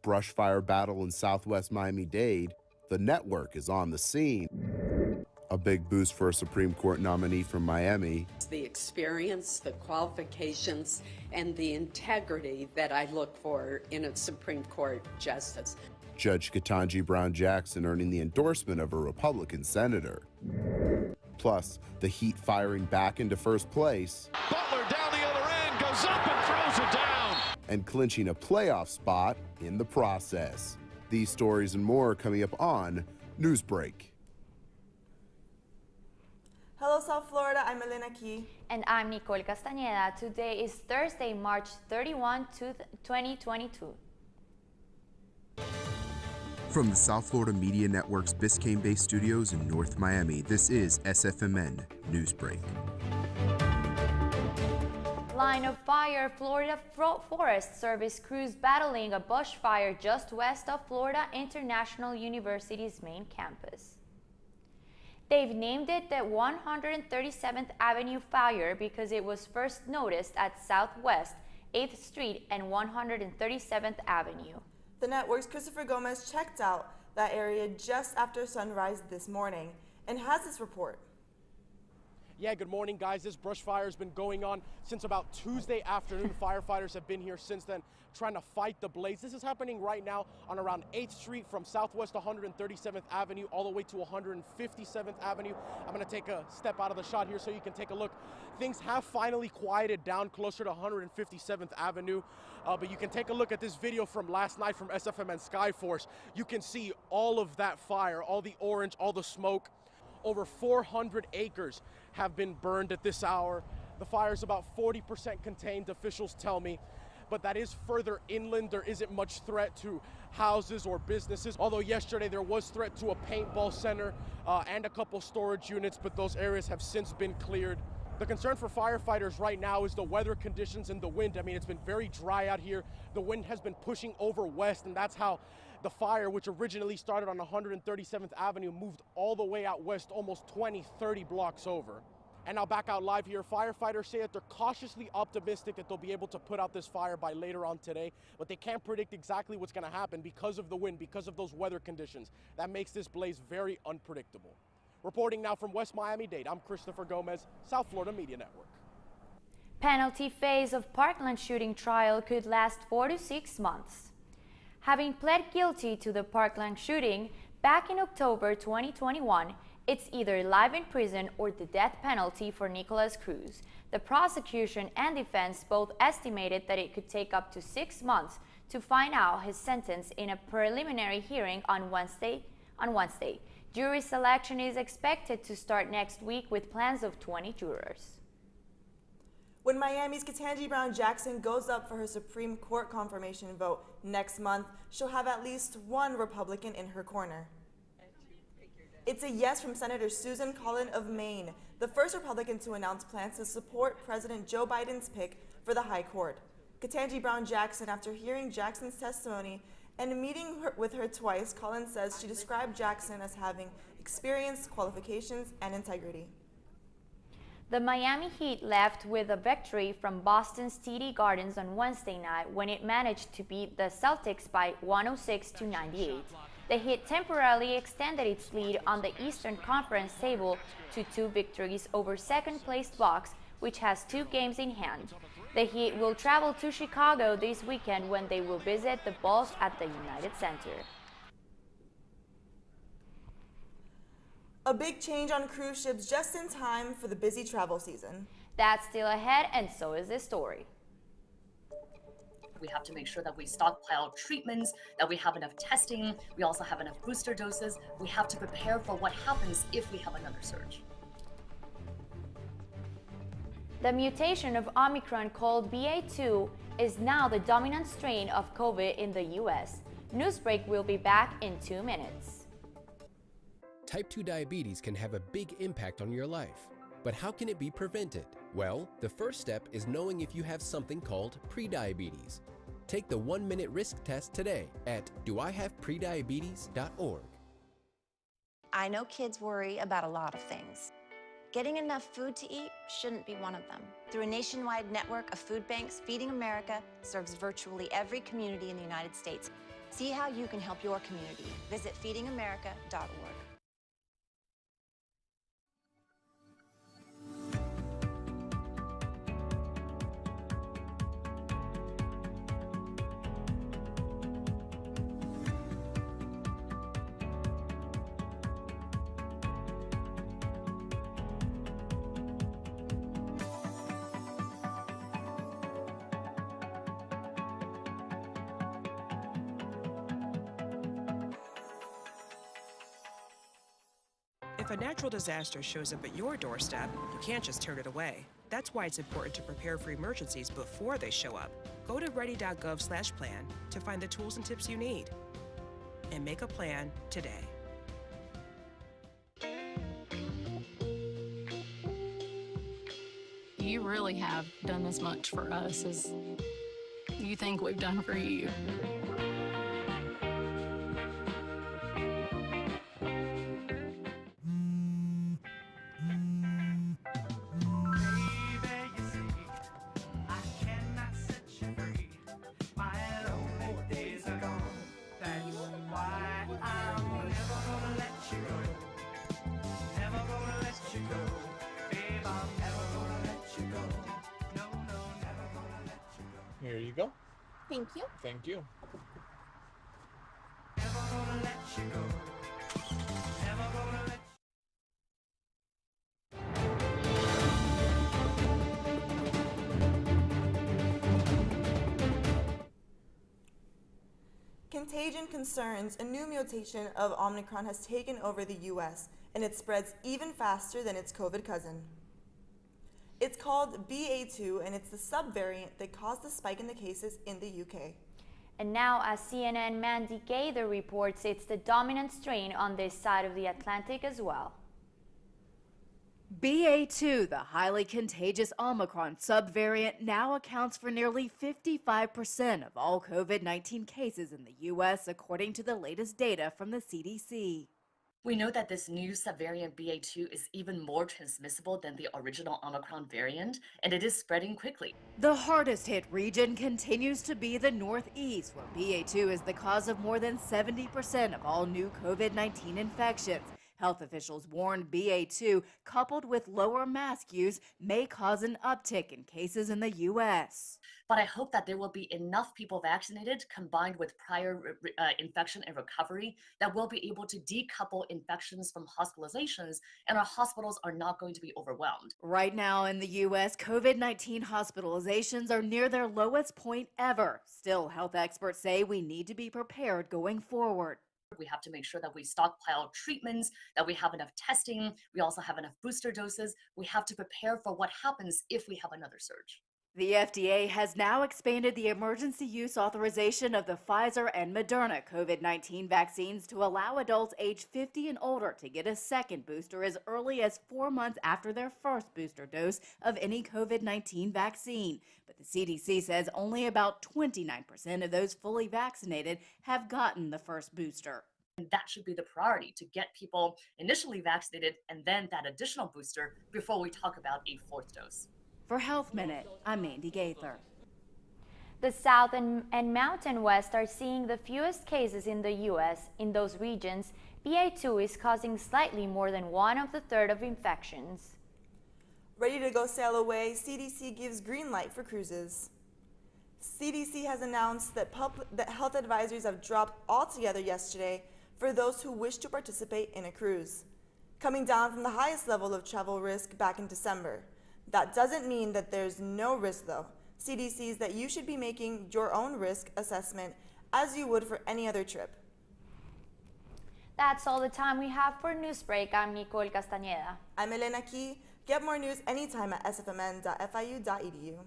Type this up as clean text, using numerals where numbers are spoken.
brush fire battle in southwest Miami-Dade, the network is on the scene. A big boost for a Supreme Court nominee from Miami. The experience, the qualifications, and the integrity that I look for in a Supreme Court justice. Judge Ketanji Brown Jackson earning the endorsement of a Republican senator. Plus, the Heat firing back into first place. Butler down the other end, goes up and throws it down. And clinching a playoff spot in the process. These stories and more coming up on Newsbreak. Hello, South Florida. I'm Elena Key. And I'm Nicole Castañeda. Today is Thursday, March 31, 2022. From the South Florida Media Network's Biscayne-based studios in North Miami, this is SFMN Newsbreak. Line of fire, Florida Forest Service crews battling a bushfire just west of Florida International University's main campus. They've named it the 137th Avenue fire because it was first noticed at Southwest 8th Street and 137th Avenue. The network's Christopher Gomez checked out that area just after sunrise this morning and has this report. Yeah, good morning, guys. This brush fire has been going on since about Tuesday afternoon. Firefighters have been here since then trying to fight the blaze. This is happening right now on around 8th Street from Southwest 137th Avenue all the way to 157th Avenue. I'm going to take a step out of the shot here so you can take a look. Things have finally quieted down closer to 157th Avenue, but you can take a look at this video from last night from SFMN Skyforce. You can see all of that fire, all the orange, all the smoke. Over 400 acres have been burned at this hour. The fire is about 40% contained, officials tell me, but that is further inland. There isn't much threat to houses or businesses, although yesterday there was threat to a paintball center and a couple storage units, but those areas have since been cleared. The concern for firefighters right now is the weather conditions and the wind. I mean, it's been very dry out here. The wind has been pushing over west, and that's how the fire, which originally started on 137th Avenue, moved all the way out west, almost 20, 30 blocks over. And now back out live here, firefighters say that they're cautiously optimistic that they'll be able to put out this fire by later on today, but they can't predict exactly what's gonna happen because of the wind, because of those weather conditions. That makes this blaze very unpredictable. Reporting now from West Miami-Dade, I'm Christopher Gomez, South Florida Media Network. Penalty phase of Parkland shooting trial could last 4 to 6 months. Having pled guilty to the Parkland shooting back in October 2021, it's either life in prison or the death penalty for Nicholas Cruz. The prosecution and defense both estimated that it could take up to 6 months to find out his sentence in a preliminary hearing on Wednesday. Jury selection is expected to start next week with plans of 20 jurors. When Miami's Ketanji Brown Jackson goes up for her Supreme Court confirmation vote next month, she'll have at least one Republican in her corner. It's a yes from Senator Susan Collin of Maine, the first Republican to announce plans to support President Joe Biden's pick for the High Court. Ketanji Brown Jackson, after hearing Jackson's testimony and meeting with her twice, Collins says she described Jackson as having experience, qualifications, and integrity. The Miami Heat left with a victory from Boston's TD Gardens on Wednesday night when it managed to beat the Celtics by 106-98. The Heat temporarily extended its lead on the Eastern Conference table to 2 victories over second-placed Bucks, which has 2 games in hand. The Heat will travel to Chicago this weekend when they will visit the Bulls at the United Center. A big change on cruise ships just in time for the busy travel season. That's still ahead, and so is this story. We have to make sure that we stockpile treatments, that we have enough testing, we also have enough booster doses. We have to prepare for what happens if we have another surge. The mutation of Omicron called BA.2 is now the dominant strain of COVID in the U.S. Newsbreak will be back in 2 minutes. Type 2 diabetes can have a big impact on your life. But how can it be prevented? Well, the first step is knowing if you have something called prediabetes. Take the 1-minute risk test today at doihaveprediabetes.org. I know kids worry about a lot of things. Getting enough food to eat shouldn't be one of them. Through a nationwide network of food banks, Feeding America serves virtually every community in the United States. See how you can help your community. Visit feedingamerica.org. If a natural disaster shows up at your doorstep, you can't just turn it away. That's why it's important to prepare for emergencies before they show up. Go to ready.gov/plan to find the tools and tips you need. And make a plan today. You really have done as much for us as you think we've done for you. Here you go. Thank you. Thank you. Contagion concerns a new mutation of Omicron has taken over the US, and it spreads even faster than its COVID cousin. It's called BA2, and it's the subvariant that caused the spike in the cases in the UK. And now, as CNN Mandy Gaither reports, it's the dominant strain on this side of the Atlantic as well. BA2, the highly contagious Omicron subvariant, now accounts for nearly 55% of all COVID-19 cases in the U.S., according to the latest data from the CDC. We know that this new subvariant BA2 is even more transmissible than the original Omicron variant, and it is spreading quickly. The hardest hit region continues to be the Northeast, where BA2 is the cause of more than 70% of all new COVID-19 infections. Health officials warned BA2, coupled with lower mask use, may cause an uptick in cases in the U.S. But I hope that there will be enough people vaccinated, combined with prior infection and recovery, that we'll be able to decouple infections from hospitalizations, and our hospitals are not going to be overwhelmed. Right now in the U.S., COVID-19 hospitalizations are near their lowest point ever. Still, health experts say we need to be prepared going forward. We have to make sure that we stockpile treatments, that we have enough testing, we also have enough booster doses. We have to prepare for what happens if we have another surge. The FDA has now expanded the emergency use authorization of the Pfizer and Moderna COVID-19 vaccines to allow adults age 50 and older to get a second booster as early as 4 months after their first booster dose of any COVID-19 vaccine. But the CDC says only about 29% of those fully vaccinated have gotten the first booster. And that should be the priority, to get people initially vaccinated and then that additional booster before we talk about a fourth dose. For Health Minute, I'm Mandy Gaither. The South and Mountain West are seeing the fewest cases in the U.S. In those regions, BA2 is causing slightly more than 1/3 of infections. Ready to go sail away, CDC gives green light for cruises. CDC has announced that health advisories have dropped altogether yesterday for those who wish to participate in a cruise, coming down from the highest level of travel risk back in December. That doesn't mean that there's no risk, though. CDC says that you should be making your own risk assessment as you would for any other trip. That's all the time we have for Newsbreak. I'm Nicole Castañeda. I'm Elena Key. Get more news anytime at sfmn.fiu.edu.